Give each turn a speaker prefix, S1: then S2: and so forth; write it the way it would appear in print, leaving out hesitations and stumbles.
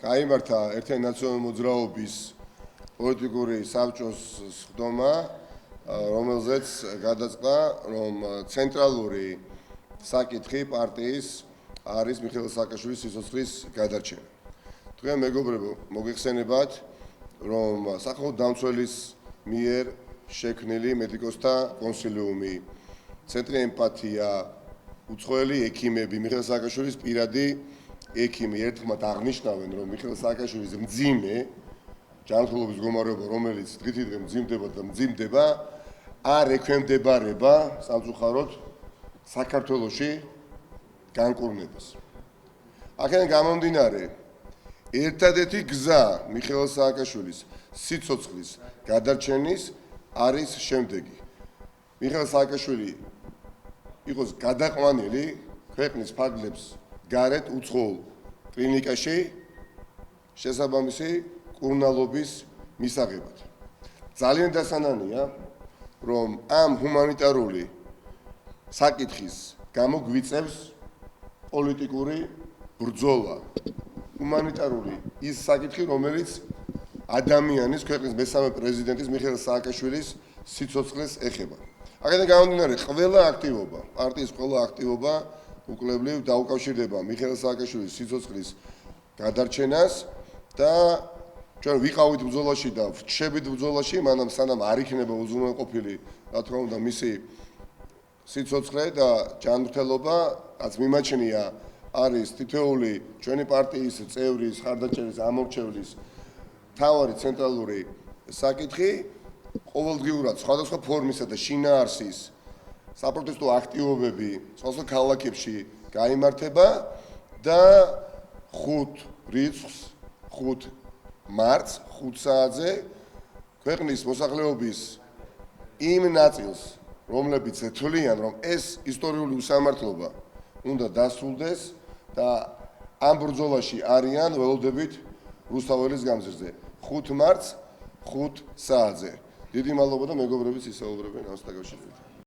S1: გაიმართა ერთიანი ნაციონალური მოძრაობის პოლიტიკური საბჭოს სხდომა, რომელზეც გადაწყდა, რომ ცენტრალური საკითხი პარტიის არის მიხეილ სააკაშვილის სიცოცხლის გადარჩენა. თქვენ მეგობრებო, მოგეხსენებათ, რომ სახელმწიფო დამცველის მიერ შექმნილი მედიკოსთა კონსილიუმი, ცენტრი ემპათია, უცხოელი ექიმები, მიხეილ სააკაშვილის პირადი ექიმი ერთხმად აღნიშნავენ, რომ მიხეილ სააკაშვილის მძიმე ჯანმრთელობის მდგომარეობა, რომელიც დღითიდღე მძიმდება და მძიმდება, არ ექვემდებარება სამწუხაროდ საქართველოში განკურნებას. აქედან გამომდინარე, ერთადერთი გზა მიხეილ სააკაშვილის სიცოცხლის გადარჩენის არის შემდეგი. მიხეილ სააკაშვილი იყოს გადაყვანილი ქვეყნის ფარგლებს გარეთ უცხოურ კლინიკაში შესაბამისი კურნალობის მისაღებად. ძალიან დასანანია, რომ ამ ჰუმანიტარული საკითხის გამო გვიწევს პოლიტიკური ბრძოლა. ჰუმანიტარული ის საკითხი, რომელიც ადამიანის ქვეყნის მესამე პრეზიდენტის მიხეილ სააკაშვილის სიცოცხლეს ეხება. აქედან გამომდინარე, ყველა აქტივობა, პარტიის ყველა აქტივობა უკვლებლივ დაუკავშირდება მიხეილ სააკაშვილის სიცოცხლის გადარჩენას და ჩვენ ვიყავით ბრძოლაში და ვჩებით ბრძოლაში, მანამ სანამ არ იქნება უზრუნველყოფილი, რა თქმა უნდა, მისი სიცოცხლე და ჯანმრთელობა, რაც მიმაჩნია არის თითოეული ჩვენი პარტიის წევრის, ხარდაჭერის, ამორჩევლის მთავარი ცენტრალური საკითხი, ყოველდღიურად სხვადასხვა ფორმისა და შინაარსის საპროტესტო აქტივობები სხვადასხვა ქალაქებში გაიმართება და 5 რიცხვს 5 მარტს 5 საათზე ქვეყნის მოსახლეობის იმ ნაწილს, რომლებიც თვლიან, რომ ეს ისტორიული უსამართლობა უნდა დასრულდეს და ამ ბრძოლაში არიან, ველოდებით რუსთაველის გამზირზე 5 მარტს 5 საათზე. დიდი მადლობა და მეგობრებიც ისაუბრებენ ამას დაკავშირებით.